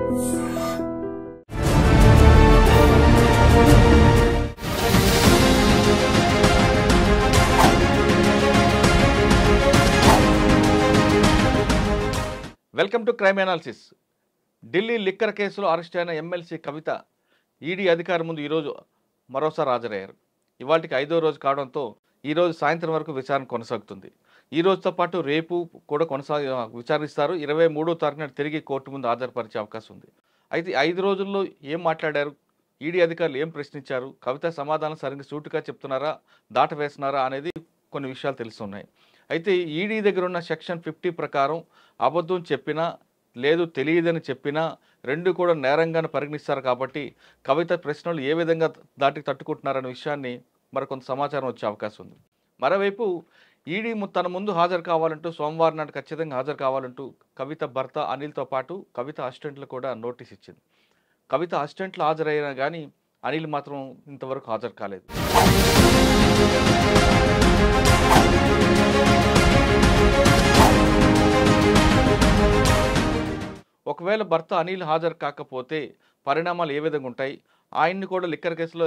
Welcome to crime analysis. Delhi liquor కేసులో arrest అయిన MLC కవిత ED అధికారి ముందు ఈరోజు మరోసారి హాజరయ్యారు. ఇవాళకి 5వ రోజు కావడంతో ఈరోజు సాయంత్రం వరకు విచారణ కొనసాగుతుంది. ఈ రోజుతో పాటు రేపు కూడా విచారిస్తారు. 23వ తారీఖున తిరిగి కోర్టు ముందు హాజరుపరిచే అవకాశం ఉంది. అయితే 5 రోజుల్లో ఏం మాట్లాడారు, ఈడీ అధికారులు ఏం ప్రశ్నించారు, కవిత సమాధానం సరిగ్గా సూటిగా చెప్తున్నారా, దాట వేస్తున్నారా అనేది కొన్ని విషయాలు తెలుస్తున్నాయి. అయితే ఈడీ దగ్గర ఉన్న సెక్షన్ 50 ప్రకారం అబద్ధం చెప్పినా లేదు తెలియదని చెప్పినా రెండు కూడా నేరంగానే పరిగణిస్తారు. కాబట్టి కవిత ప్రశ్నలు ఏ విధంగా దాటికి తట్టుకుంటున్నారనే విషయాన్ని మరికొంత సమాచారం వచ్చే అవకాశం ఉంది. మరోవైపు ఈడీ తన ముందు హాజరు కావాలంటూ సోమవారం నాడు ఖచ్చితంగా హాజరు కావాలంటూ కవిత భర్త అనిల్తో పాటు కవిత అసిస్టెంట్లు కూడా నోటీస్ ఇచ్చింది. కవిత అసిస్టెంట్లు హాజరైనా కానీ అనిల్ మాత్రం ఇంతవరకు హాజరు కాలేదు. ఒకవేళ భర్త అనిల్ హాజరు కాకపోతే పరిణామాలు ఏ విధంగా ఉంటాయి, ఆయన్ని కూడా లిక్కర్ కేసులో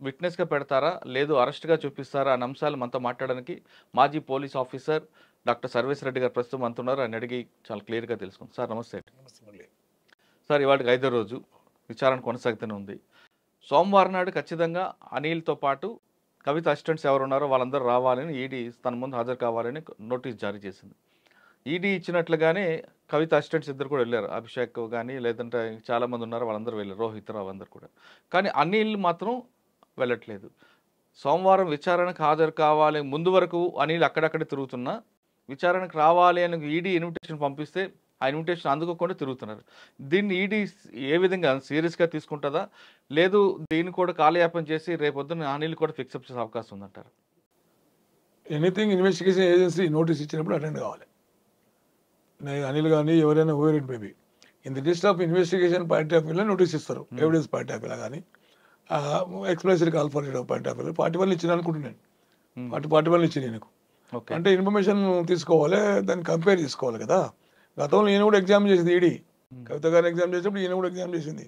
విట్నెస్గా పెడతారా లేదు అరెస్ట్గా చూపిస్తారా అనే అంశాలు మనతో మాట్లాడడానికి మాజీ పోలీస్ ఆఫీసర్ డాక్టర్ సర్వేశ్వర రెడ్డి గారు ప్రస్తుతం అంటున్నారు. ఆయన అడిగి చాలా క్లియర్గా తెలుసుకుంది. సార్ నమస్తే. సార్ ఇవాళకి 5వ రోజు విచారణ కొనసాగుతూనే ఉంది. సోమవారం నాడు ఖచ్చితంగా అనిల్తో పాటు కవిత అసిస్టెంట్స్ ఎవరున్నారో వాళ్ళందరూ రావాలని ఈడీ తన ముందు హాజరు కావాలని నోటీస్ జారీ చేసింది. ఈడీ ఇచ్చినట్లుగానే కవిత అసిస్టెంట్స్ ఇద్దరు కూడా వెళ్ళారు. అభిషేక్ కానీ లేదంటే చాలామంది ఉన్నారు, వాళ్ళందరూ వెళ్ళారు, రోహిత్ రావు అందరు కూడా. కానీ అనిల్ మాత్రం వెళ్ళట్లేదు. సోమవారం విచారణకు హాజరు కావాలి ముందు వరకు అనిల్ అక్కడక్కడే తిరుగుతున్నా విచారణకు రావాలి అని ఈడీ ఇన్విటేషన్ పంపిస్తే ఆ ఇన్విటేషన్ అందుకోకుండా తిరుగుతున్నారు. దీన్ని ఈడీ ఏ విధంగా సీరియస్గా తీసుకుంటుందా లేదు దీన్ని కూడా కాలయాపన చేసి రేపొద్దున అనిల్ కూడా ఫిక్సప్ చేసే అవకాశం ఉందంటారు? ఎనీథింగ్ ఇన్వెస్టిగేషన్ ఏజెన్సీ నోటీస్ ఇచ్చినప్పుడు అటెండ్ కావాలి. అనిల్ కానీ ఎవరైనా over it maybe in the list of investigation point of వ్యూలో నోటీస్ ఇస్తారు. ఎవిడెన్స్ పాయింట్ ఆఫ్ వ్యూలో కానీ ఎక్స్ప్రెస్డ్ కాల్ఫరేటివ్ పాయింట్ ఆఫ్ వ్యూలో 41 ఇచ్చిన అనుకుంటున్నాను. 41 ఇచ్చింది నాకు. అంటే ఇన్ఫర్మేషన్ తీసుకోవాలి, దాన్ని కంపేర్ చేసుకోవాలి కదా. గతంలో ఈయన కూడా ఎగ్జామ్ చేసింది ఈడీ. కవిత గారిని ఎగ్జామ్ చేసినప్పుడు ఈయన కూడా ఎగ్జామ్ చేసింది.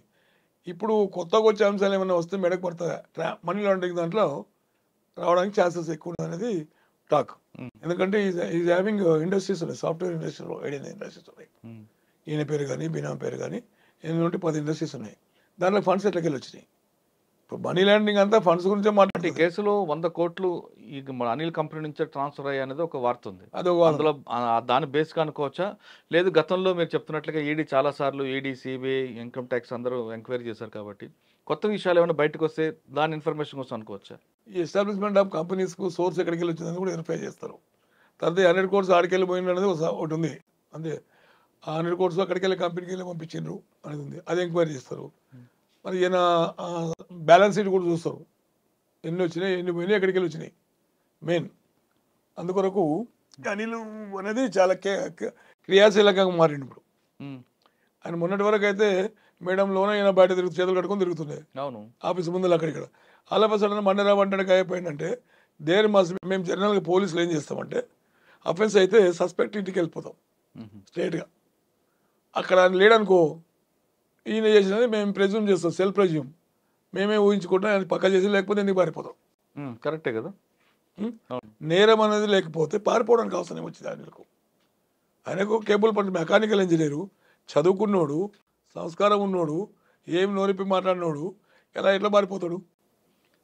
ఇప్పుడు కొత్తగా వచ్చే అంశాలు ఏమైనా వస్తే మెడకు పడుతుందా మనీ లాండరింగ్ దాంట్లో రావడానికి ఛాన్సెస్ ఎక్కువ అనేది టాక్. ఎందుకంటే ఈజ్ హ్యావింగ్ ఇండస్ట్రీస్ ఉన్నాయి, సాఫ్ట్వేర్ ఇండస్ట్రీలో 18 ఇండస్ట్రీస్ ఉన్నాయి. ఈయన పేరు కానీ బినా పేరు కానీ 8 నుండి 10 ఇండస్ట్రీస్ ఉన్నాయి. దాంట్లో ఫండ్స్ ఎట్లకెళ్ళి వచ్చినాయి. ఇప్పుడు మనీ లాండరింగ్ అంతా ఫండ్స్ గురించే మాట్లాడి కేసులో 100 కోట్లు ఈ అనిల్ కంపెనీ నుంచే ట్రాన్స్ఫర్ అయ్యి అనేది ఒక వార్త ఉంది. అందులో దాని బేస్గా అనుకోవచ్చా లేదు గతంలో మీరు చెప్తున్నట్లుగా ఈడీ చాలాసార్లు ఈడీ సిబిఐ ఇన్కమ్ ట్యాక్స్ అందరూ ఎంక్వైరీ చేశారు కాబట్టి కొత్త విషయాలు ఏమైనా బయటకు వస్తే దాని ఇన్ఫర్మేషన్ కోసం అనుకోవచ్చా? ఈ ఎస్టాబ్లిష్మెంట్ ఆఫ్ కంపెనీస్కు సోర్స్ ఎక్కడికి వెళ్ళి వచ్చిందని కూడా వెరిఫై చేస్తారు. తర్వాత 100 కోర్స్ ఆడికి వెళ్ళి పోయింది అనేది ఒకటి ఉంది. అంతే, ఆ 100 కోర్స్ అక్కడికి వెళ్ళి కంపెనీకి వెళ్ళి పంపించిండ్రు అనేది ఉంది. అది ఎంక్వైరీ చేస్తారు. మరి ఈయన బ్యాలెన్స్ షీట్ కూడా చూస్తారు, ఎన్ని వచ్చినాయి ఎన్ని పోయినాయి ఎక్కడికి వెళ్ళి వచ్చినాయి మెయిన్. అందుకొరకు అనిల్ అనేది చాలా క్రియాశీలకంగా మారిండు. ఇప్పుడు ఆయన మొన్నటి వరకు అయితే మేడంలోనే ఈయన బయట చేతులు కట్టుకొని తిరుగుతున్నాయి ఆఫీస్ ముందు అక్కడిక్కడ. ఆల్ ఆఫ్ ఎ సడన్ మండరా వంటకి అయిపోయిందంటే దేర్ మస్ట్ మేము జనరల్గా పోలీసులు ఏం చేస్తామంటే అఫెన్స్ అయితే సస్పెక్ట్ ఇంటికి వెళ్ళిపోతాం స్ట్రైట్గా. అక్కడ లేడనుకో ఈయన చేసినది మేము ప్రెజ్యూమ్ చేస్తాం, సెల్ఫ్ ప్రెజ్యూమ్ మేమే ఊహించుకుంటాం, అది పక్క చేసి లేకపోతే ఎందుకు పారిపోతాం. కరెక్టే కదా. నేరం అనేది లేకపోతే పారిపోవడానికి అవసరం వచ్చింది ఆయనకు. ఆయనకు కేబుల్ పని మెకానికల్ ఇంజనీరు, చదువుకున్నోడు, సంస్కారం ఉన్నోడు, ఏం నోరిపి మాట్లాడినోడు ఎలా ఎట్లా పారిపోతాడు?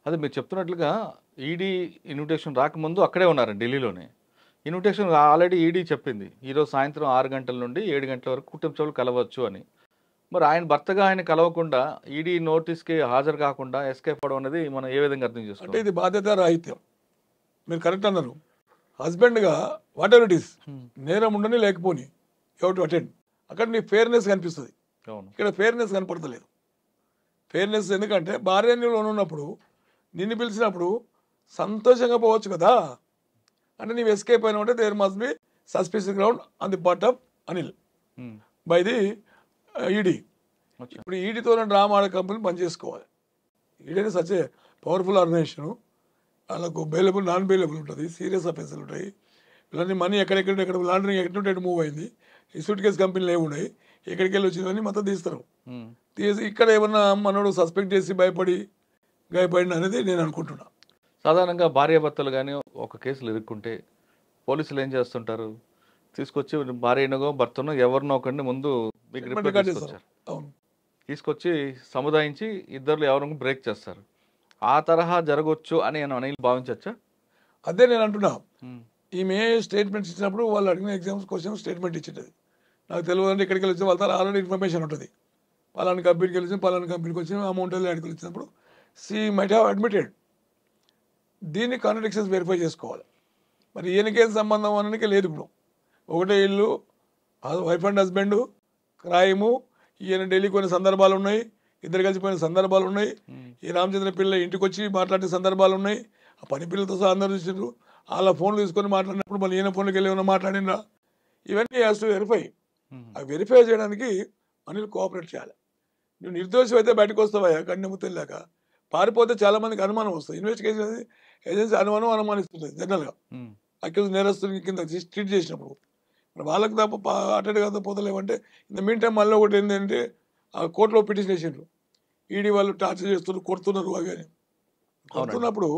అదే మీరు చెప్తున్నట్లుగా ఈడీ ఇన్విటేషన్ రాకముందు అక్కడే ఉన్నారు ఢిల్లీలోనే. ఇన్విటేషన్ ఆల్రెడీ ఈడీ చెప్పింది ఈరోజు సాయంత్రం 6 గంటల నుండి 7 గంటల వరకు కుటుంబ సభ్యులు కలవచ్చు అని. మరి ఆయన భర్తగా ఆయన కలవకుండా ఈడీ నోటీస్కి హాజరు కాకుండా ఎస్కేప్ అవ్వడం అనేది మనం ఏ విధంగా అర్థం చేసుకోవాలి? అంటే ఇది బాధ్యత రాహిత్యం. మీరు కరెక్ట్ అన్నారు. హస్బెండ్గా వాట్ ఎవర్ ఇట్ ఈస్ నేరం ఉండని లేకపోని యూ టు అటెండ్. అక్కడ నీ ఫెయిర్నెస్ కనిపిస్తుంది, ఇక్కడ ఫెయిర్నెస్ కనపడతలేదు. ఫెయిర్నెస్ ఎందుకంటే భార్యలో ఉన్నప్పుడు నిన్ను పిలిచినప్పుడు సంతోషంగా పోవచ్చు కదా. అంటే నీవు ఎస్కేప్ అయినా ఉంటే there must be suspicious ground on the part of Anil by the ED. ఇప్పుడు ఈడీతో డ్రామా ఆడే కంపెనీ పనిచేసుకోవాలి. ED such a powerful organisation. వాళ్ళకు బెయిలబుల్ నాన్ బెయిలబుల్ ఉంటుంది, సీరియస్ అఫెన్స్లు ఉంటాయి. ఇలాంటి మనీ ఎక్కడ లాండరింగ్ ఎక్కడ మూవ్ అయింది. ఈ సూట్ కేసు కంపెనీలు ఏమి ఉన్నాయి, ఎక్కడికి వెళ్ళి వచ్చినవని మొత్తం తీస్తారు. ఉమ్. తీసి ఇక్కడ ఏమన్నా మనోడు సస్పెక్ట్ చేసి భయపడి గాయపడిన అనేది నేను అనుకుంటున్నా. సాధారణంగా భార్యాభర్తలు కానీ ఒక కేసులు ఇరుక్కుంటే పోలీసులు ఏం చేస్తుంటారు, తీసుకొచ్చి భార్యనో భర్తనో ఎవరినో ఒకరిని ముందు మీ Statement గ్రిప్లో record చేస్తారు. తీసుకొచ్చారు, అవును. తీసుకొచ్చి సముదాయించి ఇద్దరు ఎవరినో బ్రేక్ చేస్తారు. ఆ తరహా జరగవచ్చు అని అనిల్ భావించవచ్చా? అదే నేను అంటున్నా. ఈమె స్టేట్మెంట్స్ ఇచ్చినప్పుడు వాళ్ళు అడిగిన ఎగ్జామ్స్ క్వశ్చన్ స్టేట్మెంట్ ఇచ్చింది. నాకు తెలియదు అంటే ఇక్కడికి వెళ్ళి వాళ్ళ ఆల్రెడీ ఇన్ఫర్మేషన్ ఉంటుంది. పలానా కంపెనీకి వెళ్ళి పలానా కంపెనీకి వచ్చిన అమౌంట్ వెళ్ళి అడిగి వచ్చినప్పుడు సి మైట్ హ్యావ్ అడ్మిటెడ్. దీన్ని కాంట్రడిక్షన్స్ వెరిఫై చేసుకోవాలి. మరి ఈయనకేం సంబంధం అనడానికి లేదు. ఇప్పుడు ఒకటే ఇల్లు, వైఫ్ అండ్ హస్బెండ్, క్రైము, ఈయన ఢిల్లీ కొన్ని సందర్భాలు ఉన్నాయి, ఇద్దరు కలిసిపోయిన సందర్భాలు ఉన్నాయి. ఈ రామచంద్ర పిల్ల ఇంటికి వచ్చి మాట్లాడిన సందర్భాలు ఉన్నాయి. ఆ పని పిల్లలతో సహా అందరూ చూసిండ్రు. వాళ్ళ ఫోన్లు తీసుకొని మాట్లాడినప్పుడు మళ్ళీ ఈయన ఫోన్కి వెళ్ళి ఏమైనా మాట్లాడినా ఇవన్నీ హ్యాస్ టు వెరిఫై. అవి వెరిఫై చేయడానికి అనిల్ కోఆపరేట్ చేయాలి. నువ్వు నిర్దోషం అయితే బయటకు వస్తావా కన్నెముతల్లాక? పారిపోతే చాలా మందికి అనుమానం వస్తుంది. ఇన్వెస్టిగేషన్ ఏజెన్సీ అనుమానిస్తుంది జనరల్గా అక్యూజ్ నేరస్తుని కింద ట్రీట్ చేసినప్పుడు. మరి వాళ్ళకి తప్ప అటెండ్ కాదు పోతలేమంటే ఇన్ ద మీన్ టైం మళ్ళీ ఒకటి ఏంటంటే ఆ కోర్టులో పిటిషన్ వేసిండ్రు, ఈడీ వాళ్ళు టార్చర్ చేస్తున్నారు, కొడుతున్నారు అవి అని. కొడుతున్నప్పుడు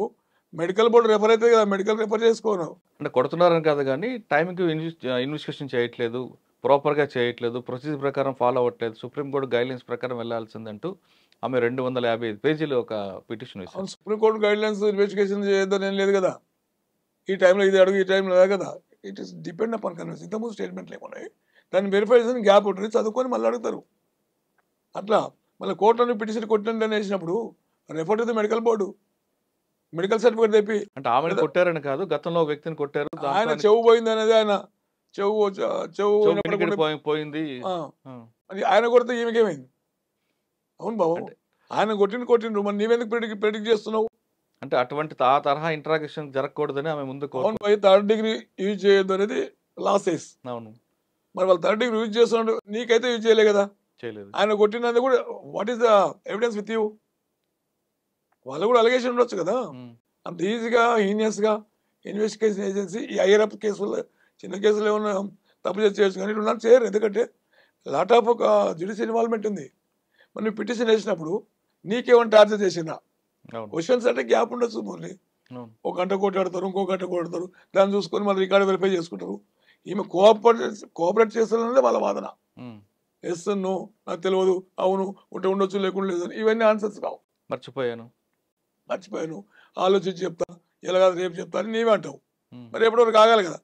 మెడికల్ బోర్డు రెఫర్ అయితే కదా, మెడికల్ రెఫర్ చేసుకోను. అంటే కొడుతున్నారని కాదు కానీ టైంకి ఇన్వెస్టిగేషన్ చేయట్లేదు, ప్రాపర్గా చేయట్లేదు, ప్రొసీజర్ ప్రకారం ఫాలో అవ్వట్లేదు, సుప్రీంకోర్టు గైడ్లైన్స్ ప్రకారం వెళ్లాల్సిందంటూ ఆమె 255 పేజీలు ఒక పిటిషన్ వేశారు. సుప్రీంకోర్టు గైడ్లైన్స్ ఇన్వెస్టిగేషన్ చేయొద్దని ఏం లేదు కదా. ఈ టైంలో ఇది అడుగు, ఈ టైంలో లేదు కదా. It is depend upon conveyance. ఇంతకుముందు స్టేట్మెంట్లు ఏమున్నాయి, దాన్ని వెరిఫై చేసిన గ్యాప్ ఉంటుంది, చదువుకొని మళ్ళీ అడుగుతారు. అట్లా మళ్ళీ కోర్టులో పిటిషన్ కొట్టిందని వేసినప్పుడు refer to the medical board, medical certificate తెప్పి. అంటే ఆమెను కొట్టారని కాదు, గతంలో ఒక వ్యక్తిని కొట్టారు, ఆయన చెవు పోయింది అనేది, ఆయన చెవు పోయింది, అది ఆయన కొడితే ఈమెకేమైంది? అవును బాబు, ఆయన కొట్టిండ్రు, మరి నీవెందుకు ప్రెడిక్ట్ చేస్తున్నావు? అంటే అటువంటి ఆ తరహా ఇంటరాక్షన్ జరగకూడదని ఆమె ముందు. అవును పోయి థర్డ్ డిగ్రీ యూజ్ చేయొద్దు అనేది లా సేస్. అవును, మరి వాళ్ళు థర్డ్ డిగ్రీ యూజ్ చేస్తున్నాడు, నీకైతే యూజ్ చేయలే కదా. చేయలేదు. ఆయన కొట్టినది కూడా what is the evidence with you? వాళ్ళు కూడా అలిగేషన్ ఉండొచ్చు కదా. అంత ఈజీగా హీనియస్గా ఇన్వెస్టిగేషన్ ఏజెన్సీ ఈ ఐఆర్ఎఫ్ కేసులు, చిన్న కేసులు ఏమన్నా తప్పు చేయొచ్చు కానీ ఇటు చేయరు. ఎందుకంటే లాట్ ఆఫ్ ఒక జ్యుడిషియల్ ఇన్వాల్వ్మెంట్ ఉంది. మరి నువ్వు పిటిషన్ వేసినప్పుడు నీకేమైనా టార్చర్ చేసినా క్వశ్చన్స్ అంటే గ్యాప్ ఉండొచ్చు. మళ్ళీ ఒక గంట కొట్టాడతారు, ఇంకో గంట కొడతారు, దాన్ని చూసుకొని మళ్ళీ రికార్డు వెరిఫై చేసుకుంటారు. ఈమె కోఆపరేట్ చేస్తున్నదే వాళ్ళ వాదన. ఎస్ నో నాకు తెలియదు, అవును ఉంటే ఉండొచ్చు, లేకుండా లేదు, ఇవన్నీ ఆన్సర్స్ కావు. మర్చిపోయాను, ఆలోచించి చెప్తా, ఎలా కాదు రేపు చెప్తా అని నీవే అంటావు. మరి ఎప్పటివరకు ఆగాలి కదా.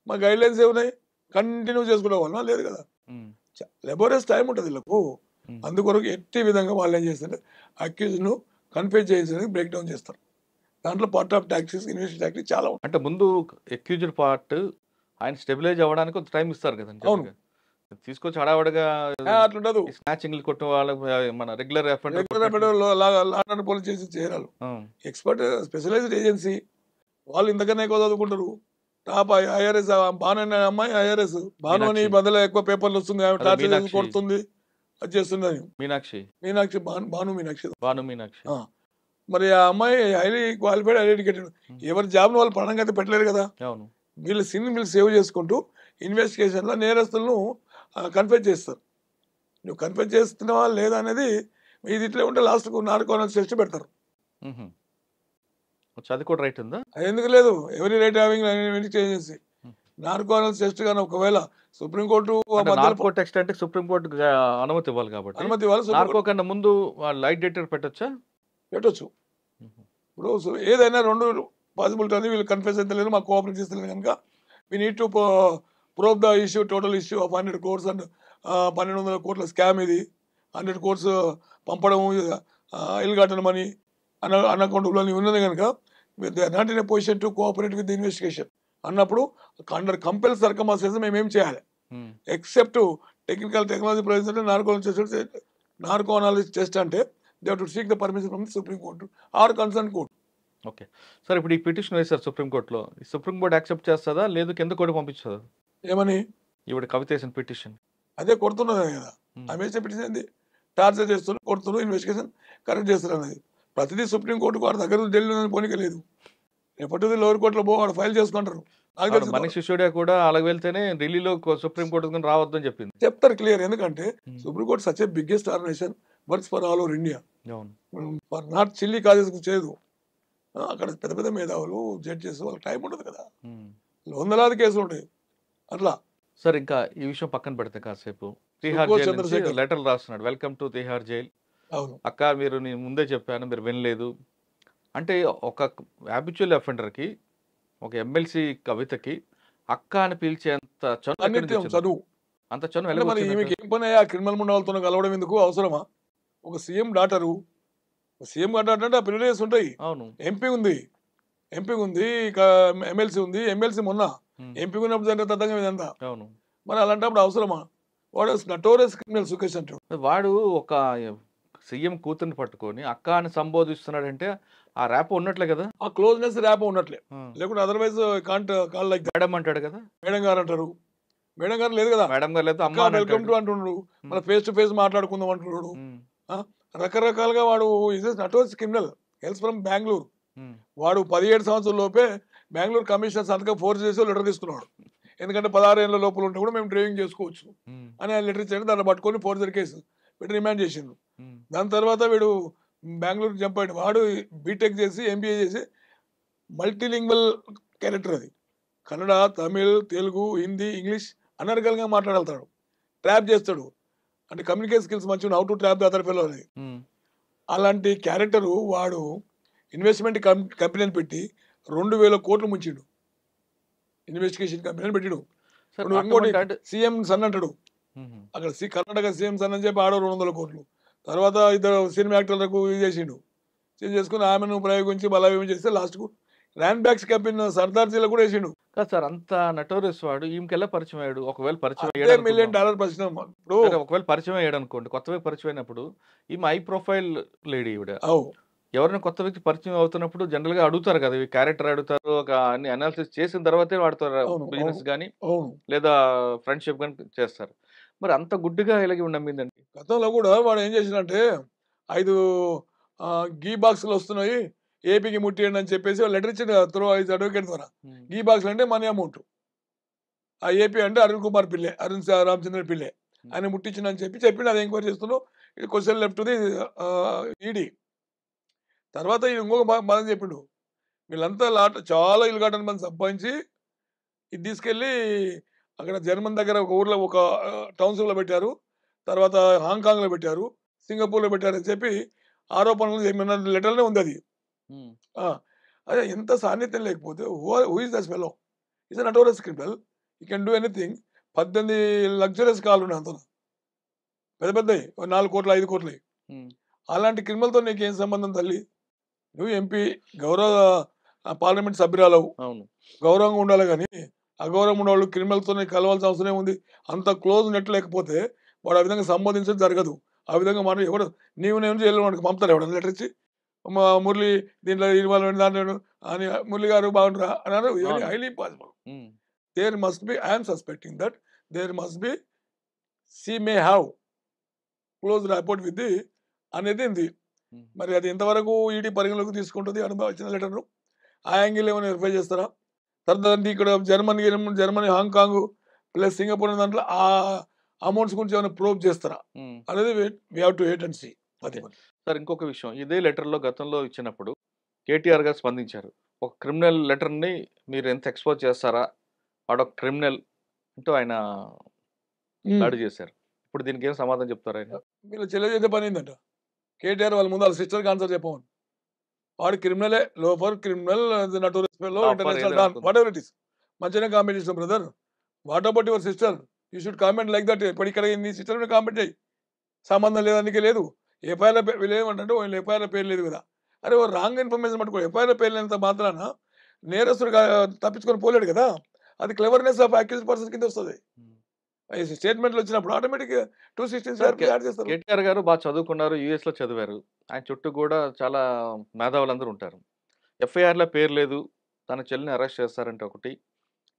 మా గైడ్ లైన్స్ ఏమున్నాయి, కంటిన్యూ చేసుకునే వాళ్ళ లేదు కదా. లెబోరియస్ టైం ఉంటుంది వీళ్ళకు. అందుకొరకు ఎట్టి విధంగా వాళ్ళు ఏం చేస్తారు, అక్యూజ్ను కన్ఫ్యూజ్ చేసేందుకు బ్రేక్ డౌన్ చేస్తారు. దాంట్లో part of taxis investigation tactics చాలా ఉంటాయి. అంటే ముందు అక్యూజ్డ్ పార్ట్ ఆయన స్టెబిలైజ్ అవ్వడానికి కొంత టైం ఇస్తారు కదండి. అవును, తీసుకొచ్చి హడావడిగా అట్లుండదు. స్నాచింగ్లు కొట్టిన వాళ్ళ మన రెగ్యులర్ పోలీస్ చేసి చేరాలి. ఎక్స్పర్ట్ స్పెషలైజ్డ్ ఏజెన్సీ వాళ్ళు ఇంతకన్నా ఎక్కువ చదువుకుంటారు. టాప్ ఐఆర్ఎస్ బాను అనే అమ్మాయి ఐఆర్ఎస్ బాను అని బదులు ఎక్కువ పేపర్లు వస్తుంది, టార్చర్ కొడుతుంది, అది చేస్తున్నది మీనాక్షి భాను మీనాక్షి. మరి ఆ అమ్మాయి హైలీ క్వాలిఫైడ్, హైలీ ఎడ్యుకేటెడ్. ఎవరి జాబ్ను వాళ్ళు పణంగా అయితే పెట్టలేరు కదా. వీళ్ళు సేవ్ చేసుకుంటూ ఇన్వెస్టిగేషన్లో నేరస్తులను కన్ఫ్యూజ్ చేస్తారు. నువ్వు కన్ఫ్యూజ్ చేస్తున్నావా లేదా అనేది ఇది ఇట్లా ఉంటే లాస్ట్కు నార్కోనాలసిస్ టెస్ట్ పెడతారు. అది కూడా రైట్ ఉందా? ఎందుకు లేదు, every right having agency narcoanalysis test కానీ ఒకవేళ సుప్రీంకోర్టు టెస్ట్ అంటే సుప్రీంకోర్టు అనుమతి ఇవ్వాలి కాబట్టి అనుమతి ఇవ్వాలి. నార్కో కన్నా ముందు లైట్ డిటెక్టర్ పెట్టొచ్చు. ఇప్పుడు ఏదైనా రెండు పాసిబిలిటీ అని వీళ్ళు కన్ఫ్యూజ్ అయితే లేదు, మాకు కోఆపరేట్ చేస్తలేదు కనుక we need to prove the issue, total issue of 100 crores and 1200 crores scam ఇది. 100 crores పంపడం, ఇల్గాటన్ మనీ అన్నకౌంట్లో ఉన్నది కనుక they are not in a position to cooperate with the investigation అన్నప్పుడు అండర్ కంపెల్ సర్కమ్స్టాన్సెస్ మేము ఏం చేయాలి, except technology provision narco analysis test అంటే they have to seek the permission from the supreme court or concern court. Okay sir, ఇప్పుడు ఈ petition వేశారు సుప్రీంకోర్టులో, supreme court accept చేస్తుందా లేదు కింద కోర్టు పంపించదా? ఏమని ఇప్పుడు కవిత వేసిన పిటిషన్ అదే కొడుతున్నది కదా. ఆమె వేసిన పిటిషన్ ఏంది, టార్చర్ చేస్తున్నారు, కొడుతున్నారు, ఇన్వెస్టిగేషన్ కరెక్ట్ చేస్తారు అనేది. ప్రతిదీ సుప్రీంకోర్టుకు వాడి దగ్గర ఢిల్లీ పోనీక లేదు. రేపటిది లోవర్ కోర్టులో వాడు ఫైల్ చేసుకుంటారు. నాకు అవును, తెలిసి మనీష్ సిసోడియా కూడా అలాగ వెళ్తేనే ఢిల్లీలో సుప్రీం కోర్టు రావద్దని చెప్పింది. చెప్తారు క్లియర్. ఎందుకంటే um, supreme court such a biggest organisation, works for all over India. అవును. ఫర్ నాట్ చిల్లీ కాజెస్ చేయదు. అక్కడ పెద్ద పెద్ద మేధావులు జడ్జెస్ వాళ్ళకి టైం ఉండదు కదా, ఉమ్. వందలాది కేసులు ఉంటాయి. అట్లా సార్ ఇంకా ఈ విషయం పక్కన పెడితే కాసేపు తిహార్ సుఖోస్ జైలు నుంచి చంద్రశేఖర్. లెటర్లు రాస్తున్నాడు, వెల్కమ్ టు తిహార్ జైల్. అవును. అక్క మీరు నేను ముందే చెప్పాను మీరు వినలేదు అంటే. ఒక హ్యాబిచువల్ అఫెండర్కి, ఒక ఎమ్మెల్సీ కవితకి అక్క అని పిలిచేంత చనువు ఎక్కడి నుంచి అన్నిటి వచ్చింది? చదువు. అంత చనువు అంటే ఎలాగ మరి వచ్చిందంట? ఈమెకి ఏం పని ఆ క్రిమినల్ ముండాలతో కలవడం ఎందుకు అవసరమా? ఒక సీఎం డాటరు, సీఎం డాటర్ అంటే ఆ ప్రివిలేజెస్ ఉంటాయి. అవును. ఎంపీ ఉంది, ఎంపీ ఉంది, ఇక ఎమ్మెల్సీ ఉంది. ఎమ్మెల్సీ మొన్న ఉమ్, ఎంపీ ఉన్నప్పుడు జరిగిన తతంగం ఇదంతా. అవును. మరి అలాంటప్పుడు అవసరమా? వాడు నటోరియస్ క్రిమినల్ సుకేష్ అంటాడు. వాడు ఒక సీఎం కూతుర్ని పట్టుకొని అక్క అని సంబోధిస్తున్నాడంటే ఆ ర్యాప్ ఉన్నట్లే కదా. ఆ క్లోజ్నెస్ ర్యాప్ ఉన్నట్లే. ఆ, లేకుంటే otherwise can't call like madam అంటాడు కదా, మేడం గారు అంటారు. మేడం గారు లేదు కదా, మేడం గారు లేదు అక్క అమ్మ అని వెల్కమ్ అంటాడు. టు అంటున్నాడు. మన ఫేస్ టు ఫేస్ మాట్లాడుకుందాం అంటున్నాడు. ఉమ్, ఆ, రకరకాలుగా వాడు is notorious criminal, hails from Bengaluru. Um, వాడు 17 సంవత్సరాల లోపే బెంగళూరు కమిషనర్ సంతకం ఫోర్స్ చేసి లెటర్ తీసుకున్నాడు. ఎందుకంటే 16 ఏళ్ళ లోపల ఉంటే కూడా మేము డ్రైవింగ్ చేసుకోవచ్చు ఉమ్, అని ఆయన లెటర్ ఇచ్చాడు. దాన్ని పట్టుకొని ఫోర్జరీ కేసు పెట్టి రిమాండ్ చేసిండు. ఉమ్. దాని తర్వాత వీడు బెంగళూరుకి జంప్ అయ్యాడు. వాడు బీటెక్ చేసి ఎంబీఏ చేసి మల్టీలింగ్వల్ క్యారెక్టర్. అది కన్నడ, తమిళ్, తెలుగు, హిందీ, ఇంగ్లీష్ అనర్గల్గా మాట్లాడతాడు. ట్రాప్ చేస్తాడు. అంటే కమ్యూనికేషన్ స్కిల్స్ మంచిగా, how to trap the other fellow అని. ఉమ్. అలాంటి క్యారెక్టరు వాడు ఇన్వెస్ట్మెంట్ కంపెనీని పెట్టి 2,000 కోట్లు ముంచిండు. ఇన్వెస్టిగేషన్ కంపెనీని పెట్టిడు. సార్ ఇప్పుడు ఇంకోటి అటువంటి అంటే సీఎం సన్ అంటాడు. ఉమ్, అక్కడ కర్ణాటక సీఎం సన్ అని చెప్పి ఆడో 200 కోట్లు. తర్వాత ఇద్దరు సినిమా యాక్టర్లకు ఇది చేసిండు. చేసుకుని ఆమెను ప్రయోగించి బలాభిమం చేస్తే లాస్ట్కు ల్యాండ్ బ్యాక్స్ కంపెనీ సర్దార్ జిల్లా కూడా వేసిండు. కాదు సార్, అంత నటోరియస్ వాడు ఈమెకెలా పరిచయం అయ్యాడు? ఒకవేళ పరిచయం అదే అయ్యాడు $1 మిలియన్ అనుకుందాం. ప్రశ్న. ఇప్పుడు సరే ఒకవేళ పరిచయం అయ్యాడు అనుకోండి, కొత్త వ్యక్తి పరిచయం అయినప్పుడు ఈమె హై ప్రొఫైల్ లేడీ ఈవిడ. అవు ఎవరైనా కొత్త వ్యక్తి పరిచయం అవుతున్నప్పుడు జనరల్ గా అడుగుతారు కదా, ఈ క్యారెక్టర్ అడుగుతారు, ఒక అన్ని అనాలిసిస్ చేసిన తర్వాతే వాడతారు. అవును బిజినెస్ అవును కానీ అవును. లేదా ఫ్రెండ్షిప్ కానీ చేస్తారు. మరి అంత గుడ్డిగా ఇలాగే నమ్మిందండి. గతంలో కూడా వాడు ఏం చేసిందంటే 5 గీ బాక్సులు వస్తున్నాయి ఏపీకి ముట్టియండి అని చెప్పేసి లెటర్ ఇచ్చింది త్రూ 5 అడ్వకేట్ ద్వారా. ఉమ్, గీ బాక్సులు అంటే మనీ అమౌంట్. ఆ ఏపీ అంటే అరుణ్ కుమార్ పిల్లే, రామచంద్ర పిల్లే. ఆయన ముట్టించిందని చెప్పిండు. అది ఎంక్వైరీ చేస్తున్నావు. ఇది క్వశ్చన్ లెఫ్ట్ ది ఈడీ. తర్వాత ఈయన ఇంకొక బాధ చెప్పిండు. వీళ్ళంతా చాలా ఇల్లుగాటని మంది సంపాదించి ఇది తీసుకెళ్ళి అక్కడ జర్మన్ దగ్గర ఒక ఊర్లో ఒక టౌన్షిప్లో పెట్టారు. తర్వాత హాంకాంగ్లో పెట్టారు, సింగపూర్లో పెట్టారు అని చెప్పి ఆరోపణలు ఏమన్నా లెటర్నే ఉంది అది. ఉమ్, ఆ, అదే ఎంత సాన్నిధ్యం లేకపోతే who is this fellow? Is a notorious criminal. You can do anything. 18 luxuries కాళ్ళు ఉన్నాయి అంత పెద్ద పెద్దవి, 4 కోట్లు 5 కోట్లు. ఉమ్, అలాంటి క్రిమినల్తో నీకేం సంబంధం తల్లి? నువ్వు ఎంపీ, గౌరవ పార్లమెంట్ సభ్యురాలవు, అవును. గౌరవంగా ఉండాలి. కానీ అగౌరవం ఉన్నవాళ్ళు క్రిమినల్తో కలవాల్సిన అవసరం ఉంది. అంత క్లోజ్ నెట్ లేకపోతే వాడు ఆ విధంగా సంబోధించడం జరగదు. ఆ విధంగా మనం ఎవడు నేను జైల్లో వాడికి పంపుతారు ఎవడన్నా లెటర్ ఇచ్చి, మా మురళి దీంట్లో ఇన్వాల్వ్ దాంట్లో అని మురళి గారు బాగుంటారా అన్నారు. వెరీ అవును. Highly possible. Um, there must be, I'm suspecting that there must be, she may have close report with the అనేది ఉంది. ఉమ్. మరి అది ఎంతవరకు ఈడీ పరిగణలోకి తీసుకుంటుంది అనుభవం వచ్చిన లెటర్ను? ఆ యాంగిల్ ఏమైనా వెరిఫై చేస్తారా? తర్వాత ఇక్కడ జర్మనీ హాంకాంగ్ ప్లస్ సింగపూర్ అనే దాంట్లో ఆ అమౌంట్స్ గురించి ఏమైనా ప్రోబ్ చేస్తారా ఉమ్. అనేది we have to wait and see. అది ఓకే. సార్ ఇంకొక విషయం, ఇదే లెటర్లో గతంలో ఇచ్చినప్పుడు కేటీఆర్ గారు స్పందించారు. ఒక క్రిమినల్ లెటర్ని మీరు ఎంత ఎక్స్పోజ్ చేస్తారా, వాడొక క్రిమినల్ అంటూ ఆయన దాడి చేశారు. ఇప్పుడు దీనికి ఏం సమాధానం చెప్తారు ఆయన? వీళ్ళు చెల్లె చేసే పని ఏంటంట, కేటీఆర్ వాళ్ళ ముందు వాళ్ళ సిస్టర్కి ఆన్సర్ చెప్పమని. వాడు క్రిమినలే, loafer criminal, notorious fellow, Topper international ఏదో డాన్, అనుకుందాం. Whatever it is. మంచిగానే కామెంట్ చేసిన brother. What about your sister? You should comment like that. ఇప్పుడు ఇక్కడ నీ సిస్టర్ మీద కామెంట్ చేయి. సంబంధం లేదు, అందుకే లేదు. ఎఫ్ఐఆర్ వీళ్ళు ఏమంటే వీళ్ళు ఎఫ్ఐఆర్ పేరు లేదు కదా. అరే ఓ రాంగ్ ఇన్ఫర్మేషన్ పట్టుకో. ఎఫ్ఐఆర్ పేరు లేనంత మాత్రాన నేరస్తుడు తప్పించుకొని పోలేడు కదా. అది క్లెవర్నెస్ ఆఫ్ అక్యూజ్డ్ పర్సన్ కింద వస్తుంది. ఉమ్. స్టేట్మెంట్లు వచ్చినప్పుడు ఆటోమేటిక్గా 216 సార్ యాడ్ చేస్తారు. కేటీఆర్ గారు బాగా చదువుకున్నారు, యుఎస్లో చదివారు. ఆయన చుట్టూ కూడా చాలా మేధావులందరూ ఉంటారు. ఎఫ్ఐఆర్లో పేరు లేదు, తన చెల్లిని అరెస్ట్ చేస్తారంటే ఒకటి,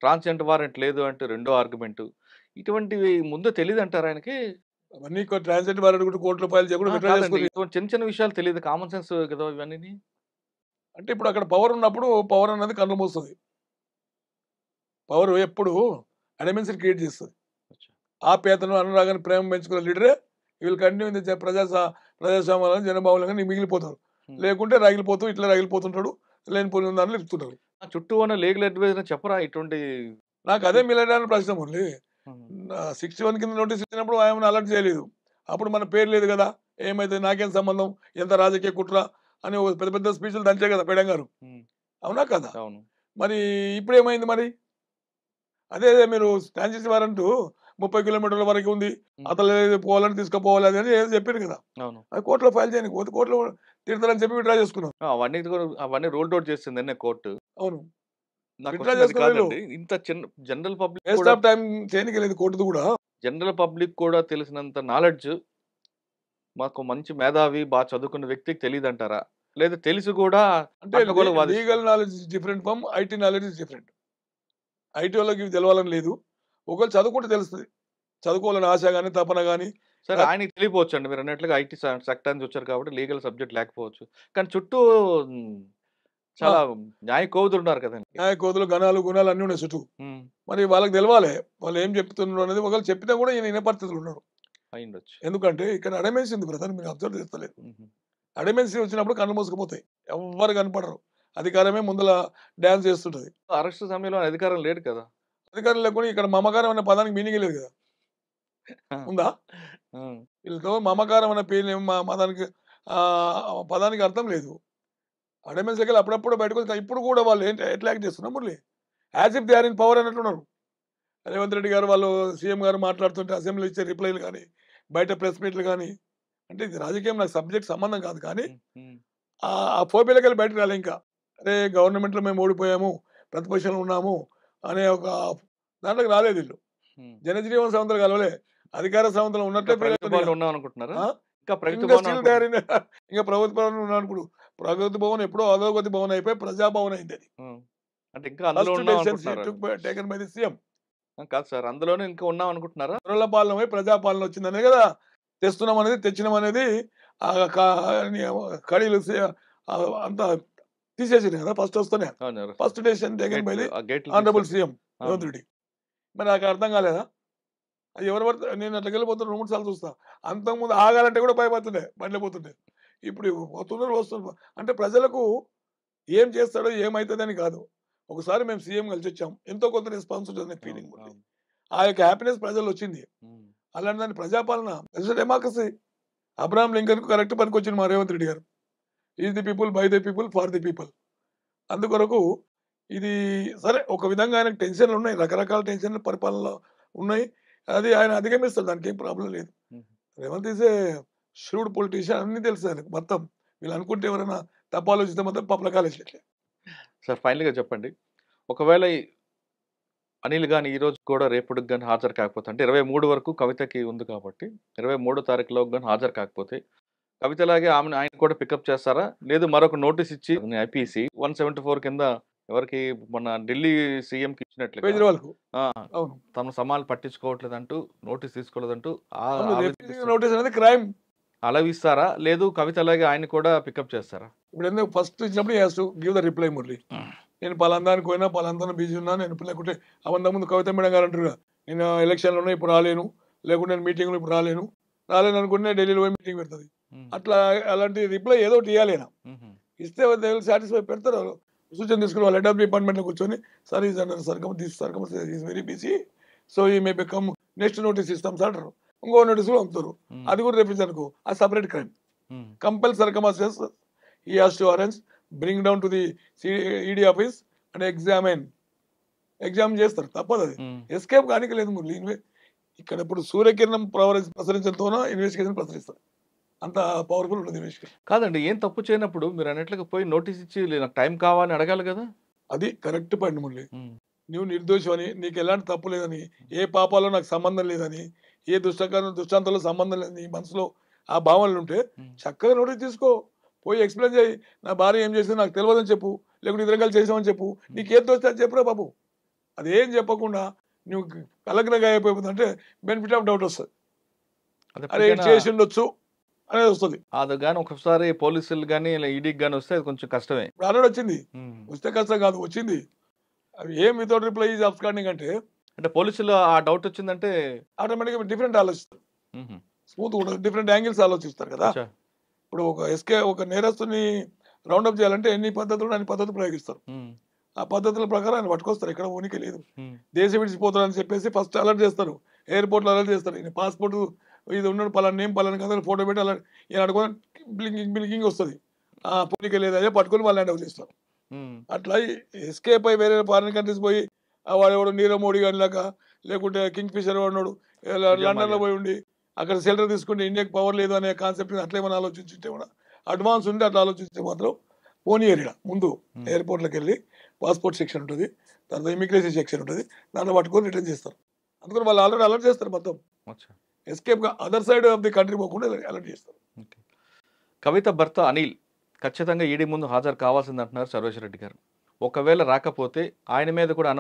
ట్రాన్స్జెండర్ వారెంట్ లేదు అంటే రెండో ఆర్గ్యుమెంటు. ఇటువంటివి ముందే తెలియదు అంటారు ఆయనకి? అవన్నీ ట్రాన్సాక్షన్ వారెంట్ కూడా ₹1,00,00,000 చేయకుండా విత్డ్రా కాదండి, చేసుకుని. ఇటువంటి చిన్న చిన్న విషయాలు తెలియదు, కామన్ సెన్స్ కదా ఇవన్నీ. అంటే ఇప్పుడు అక్కడ పవర్ ఉన్నప్పుడు పవర్ అన్నది కళ్ళు మూస్తుంది. పవర్ ఎప్పుడు అడమెన్సీ క్రియేట్ చేస్తుంది. ఆప్యాయతను అనురాగాన్ని ప్రేమ పెంచుకున్న లీడరే వీళ్ళు కంటిన్యూ ప్రజాస్వామ్యంలో జనభావంలో నీకు మిగిలిపోతారు. లేకుంటే రగిలిపోతూ ఇట్లా రగిలిపోతుంటాడు, లేని పోలిన దాంట్లో ఇరుకుతుంటారు. చుట్టూ ఉన్న లీగల్ అడ్వైజర్ చెప్పరా ఇటువంటి? నాకు అదే మిలడానికి ప్రశ్న ఉంది. 61 కింద నోటీస్ ఇచ్చినప్పుడు ఆయన అలర్ట్ చేయలేదు. అప్పుడు మన పేరు లేదు కదా, ఏమైతే నాకేం సంబంధం, ఎంత రాజకీయ కుట్ర అని పెద్ద పెద్ద స్పీచ్లు దంచే కదా పేడం గారు, అవునా కదా? అవును. మరి ఇప్పుడు ఏమైంది మరి? అదే మీరు ట్రాన్సిట్ వారంటూ 30 కిలోమీటర్ల వరకు ఉంది, అతను పోవాలని తీసుకుపోవాలి అని ఏదో చెప్పారు కదా, అవును. అది కోర్టులో ఫైల్ చేయని కోర్టులో తిడతారని చెప్పి విత్డ్రా చేసుకున్నాం. అవన్నీ రూల్డ్ అవుట్ చేసింది కోర్టు. అవును, నాకు విత్డ్రా వచ్చినది చేసుకున్నారు. కాదండి, ఇంత చిన్న జనరల్ పబ్లిక్ వేస్ట్ కూడా ఆఫ్ టైం చేయనికి లేదు కోర్టుది కూడా. జనరల్ పబ్లిక్ కూడా తెలిసినంత నాలెడ్జ్ మాకు మంచి మేధావి బాగా చదువుకున్న వ్యక్తికి తెలియదు అంటారా? లేదా తెలిసి కూడా అంటే అడ్డగోలుగా లీగల్ వాదిస్తారు? Knowledge is different from IT knowledge is different. IT వాళ్ళకి ఇవి తెలవాలని లేదు, ఒకవేళ చదువుకుంటే తెలుస్తుంది. చదువుకోవాలని ఆశ కానీ తపన కానీ. సరే, ఆయనకి తెలియపోవచ్చు అండి, మీరు అన్నట్లుగా ఐటీ సెక్టర్ నుంచి వచ్చారు కాబట్టి లీగల్ సబ్జెక్ట్ లేకపోవచ్చు. కానీ చుట్టూ చాలా న్యాయ కోవిదులు ఉన్నారు కదండి. న్యాయ కోదులు గణాలు గుణాలు అన్నీ ఉన్నాయి చుట్టూ. ఉమ్, మరి వాళ్ళకి తెలవాలి వాళ్ళు ఏం చెప్తున్నారు అనేది. ఒకవేళ చెప్పినా కూడా ఈయన వినే పరిస్థితులు ఉన్నారు. అయ్యుండొచ్చు. ఎందుకంటే ఇక్కడ అడమెన్సీ ఉంది బ్రదర్, మీరు అబ్జర్వ్ చేస్తలేదు. ఉహు. అడమెన్సీ వచ్చినప్పుడు కన్ను మూసుకుపోతాయి, ఎవ్వరు కనపడరు. అధికారమే ముందల డ్యాన్స్ చేస్తుంటది. అరెస్ట్ సమయంలో ఆయన అధికారం లేడు కదా. అధికారం లేకుండా ఇక్కడ మమకారం అనే పదానికి మీనింగ్ లేదు కదా, ఉందా? ఉమ్, వీళ్ళతో మమకారం అనే పేరు మతానికి పదానికి అర్థం లేదు. అడమెన్సీకి అప్పుడప్పుడు బయటకు వచ్చి ఇప్పుడు కూడా వాళ్ళు ఏంటి ఎట్లా యాక్ట్ చేస్తున్నారు Murali, as if they are in power అన్నట్టున్నారు. రేవంత్ రెడ్డి గారు వాళ్ళు సీఎం గారు మాట్లాడుతుంటే అసెంబ్లీలో ఇచ్చే రిప్లైలు కానీ, బయట ప్రెస్ మీట్లు కానీ, అంటే ఇది రాజకీయం నాకు సబ్జెక్ట్ సంబంధం కాదు కానీ ఉమ్, ఆ ఫోబియాలోకి వెళ్ళి బయటకు రాలే. ఇంకా అరే గవర్నమెంట్లో మేము ఓడిపోయాము, ప్రతిపక్షంలో ఉన్నాము అనే ఒక దాంట్లోకి రాలేదు వీళ్ళు. ఉమ్. జనజీవన సమంతలు కలవలే, అధికార సమంతలు ఇంకా ఉన్నట్లే ప్రగతి భవన్ ఉన్నాం అనుకుంటున్నారా? ఆ? ఇంకా ప్రగతి ఇంకా భవన్ స్టిల్ తయారైన ఇంకా ప్రభుత్వ భవన్ ఉన్నాను. ఇప్పుడు ప్రగతి భవన్ ఎప్పుడో అధోగతి భవన్ అయిపోయి ప్రజాభవన్ అయింది. అది ఉమ్. అంటే ఇంకా అందులో ఫస్ట్ ఉన్నాం డెసిషన్ అనుకుంటున్నారా? Taken by the CM. కాదు సార్, అందులోనే ఇంకా ఉన్నాం అనుకుంటున్నారా? దొరల పాలన పోయి ప్రజాపాలన వచ్చిందనే కదా తెస్తున్నాం అనేది, తెచ్చినాం అనేది. ఆ కడీలు అంతా తీసేసింది కదా ఫస్ట్ వస్తేనే. అవును. First decision taken by the ఆ గేట్లు ఆనరబుల్ తీసేసి. సీఎం అవును. రేవంత్ రెడ్డి. మరి నాకు అర్థం కాలేదా? అది ఎవరు పడితే నేను అట్లా వెళ్ళిపోతున్నా 2-3 సార్లు చూస్తా. అంతకుముందు ఆగాలంటే కూడా భయపడుతుండే, బండ్లు పోతుండే. ఇప్పుడు పోతున్నారు వస్తున్నారు. అంటే ప్రజలకు ఏం చేస్తాడో ఏమవుతుందని కాదు, ఒకసారి మేము సీఎం కలిసి వచ్చాం, ఎంతో కొంత రెస్పాన్స్ ఉంటుంది ఫీలింగ్ ఉంది. అవును. ఆ యొక్క హ్యాపీనెస్ ప్రజలు వచ్చింది. ఉమ్. అలాంటి దాన్ని ప్రజాపాలన డెమోక్రసీ. అబ్రహాం లింకన్ కు కరెక్ట్ పనికి వచ్చింది మా రేవంత్ రెడ్డి గారు. Is the people, by the people, for the people. అందుకొరకు ఇది సరే, ఒక విధంగా ఆయనకు టెన్షన్లు ఉన్నాయి, రకరకాల టెన్షన్లు పరిపాలనలో ఉన్నాయి. అది ఆయన అధిగమిస్తాడు, దానికి ఏం ప్రాబ్లం లేదు. Um. Revanth is a shrewd politician, అన్ని తెలుసు ఆయనకు మొత్తం. వీళ్ళు అనుకుంటే ఎవరైనా తప్పు ఆలోచిస్తే మొత్తం పప్పుల కాలేసినట్లే. సార్, ఫైనల్గా చెప్పండి, ఒకవేళ అనిల్ గాని ఈ రోజు కూడా రేపటికి కానీ హాజరు కాకపోతే, అంటే 23 వరకు కవితకి ఉంది కాబట్టి 23 తారీఖులో కానీ హాజరు కాకపోతే కవితలాగే ఆయన కూడా పికప్ చేస్తారా? లేదు మరొక నోటీస్ ఇచ్చి ఐపీసీ 174 కింద ఎవరికి మన ఢిల్లీ సీఎంకి ఇచ్చినట్లుగా కేజ్రీవాల్కు. ఆ, అవును, తమ సమాలు పట్టించుకోవట్లేదంటూ నోటీస్ తీసుకోలేదంటూ అవును, రిఫ్యూజింగ్ నోటీస్ అనేది క్రైమ్. అలా ఇస్తారా? లేదు కవితలాగే ఆయన కూడా పికప్ చేస్తారా? ఇప్పుడు ఎందుకు ఫస్ట్ ఇచ్చినప్పుడు has to give the reply Murali. నేను పలాందానికి పోయినా, పలాందాన్ని బిజీ ఉన్నా, నేను లేకుంటే అవంత ముందు కవిత మేడం గారు అంటారు, నేను ఎలక్షన్లో ఉన్నా ఇప్పుడు రాలేను, లేకుంటే నేను మీటింగ్లో ఇప్పుడు రాలేను అనుకుంటే ఢిల్లీలో పోయి మీటింగ్ పెడుతుంది. అట్లా అలాంటి రిప్లై ఏదో ఒకటి ఇవ్వాలి. ఇస్తే సాటిస్ఫై పెడతారు. సూచన తీసుకుని వాళ్ళు హెడ్ ఆఫ్ డిపార్ట్మెంట్లో కూర్చొని, sir is under circum is very busy, so he may become next notice ఇస్తాం సార్ అంటారు. ఇంకో నోటీస్ కూడా పంపుతారు, అది కూడా రేపించనుకో, అది separate crime. Compel circumstances he has to arrange, bring down to the ED office and exam చేస్తారు, తప్పదు. అది ఎస్కేప్ కానీ లేదు మురళి. ఇక్కడ ఇప్పుడు సూర్యకిరణం ప్రసరించడంతోనో ఇన్వెస్టిగేషన్ ప్రసరిస్తారు, అంత పవర్ఫుల్ ఉంటుంది ఇన్వెస్టిగేషన్. కాదండి, ఏం తప్పు చేయనప్పుడు మీరు అన్నట్లుగా పోయి నోటీస్ ఇచ్చి నాకు టైం కావాలని అడగాలి కదా. అది కరెక్ట్ పాయింట్ మురళి. నువ్వు నిర్దోషం అని, నీకు ఎలాంటి తప్పు లేదని, ఏ పాపాలో నాకు సంబంధం లేదని, ఏ దుష్టాంతంలో సంబంధం లేదని మనసులో ఆ భావనలు ఉంటే చక్కగా నోటీస్ తీసుకో, పోయి ఎక్స్ప్లెయిన్ చేయి. నా భార్య ఏం చేసిందో నాకు తెలియదని చెప్పు, లేకుంటే ఇద్దరు కలిసి చేసామని చెప్పు, నీకేం తోస్తే అది చెప్పురా బాబు. అదేం చెప్పకుండా నువ్వు కలగ్నగా అయిపోతుంది అంటే బెనిఫిట్ ఆఫ్ డౌట్ వస్తుంది, అరే చేసి ఉండొచ్చు అనేది వస్తుంది. అది కానీ ఒకసారి పోలీసులు కానీ ఈడీకి కానీ వస్తే అది కొంచెం కష్టమే. ఇప్పుడు ఆల్రెడీ వచ్చింది, వస్తే కష్టం కాదు, వచ్చింది. అవి ఏం వితౌట్ రిప్లై ఈజ్ అబ్స్కాండింగ్ అంటే అంటే పోలీసులు ఆ డౌట్ వచ్చిందంటే ఆటోమేటిక్గా డిఫరెంట్ ఆలోచిస్తారు, మ్మ్. స్మూత్ ఉండదు, డిఫరెంట్ యాంగిల్స్ ఆలోచిస్తారు కదా. అచ్చా. ఇప్పుడు ఒక నేరస్తుని రౌండప్ చేయాలంటే ఎన్ని పద్ధతులు అన్ని పద్ధతులు ప్రయోగిస్తారు. మ్మ్. ఆ పద్ధతుల ప్రకారం ఆయన పట్టుకొస్తారు, ఇక్కడ ఊనికి లేదు, మ్మ్. దేశం విడిచిపోతారని చెప్పేసి ఫస్ట్ అలర్ట్ చేస్తారు, ఎయిర్పోర్ట్లో అలర్ట్ చేస్తారు, ఈయన పాస్పోర్ట్ ఇది ఉన్నాడు పలానా నేమ్ పలానా కదా ఫోటో పెట్టి అలా ఈయన అడుగుని బ్లింకింగ్ వస్తుంది, పూనికి లేదు అదే పట్టుకొని వాళ్ళు హ్యాండ్ ఓవర్ చేస్తారు. మ్మ్. అట్లా ఎస్కేప్ అయి వేరే ఫారిన్ కంట్రీస్ పోయి వాడెవడు నీరవ్ మోడీ గానిలాగా లేకుంటే కింగ్ ఫిషర్ వాడినాడు లండన్లో పోయి ఉండి అక్కడ షెల్టర్ తీసుకుంటే ఇండియాకి పవర్ లేదు అనే కాన్సెప్ట్ అట్లా ఏమైనా ఆలోచించుంటే కూడా అడ్వాన్స్ ఉండి అట్లా ఆలోచిస్తే మాత్రం పోనీ ఏరియా ముందు ఎయిర్పోర్ట్లోకి వెళ్ళి పాస్పోర్ట్ సెక్షన్ ఉంటుంది, తర్వాత ఇమిగ్రేషన్ సెక్షన్ ఉంటుంది, దాంట్లో పట్టుకొని రిటర్న్ చేస్తారు. అందుకని వాళ్ళు ఆల్రెడీ అలర్ట్ చేస్తారు, మొత్తం అచ్చా. ఎస్కేప్గా other side of the country పోకుండా అలర్ట్ చేస్తారు. ఓకే. కవిత భర్త అనిల్ ఖచ్చితంగా ఈడీ ముందు హాజరు కావాల్సింది అంటున్నారు సర్వేశ్వర రెడ్డి గారు. ఒకవేళ రాకపోతే ఆయన మీద కూడా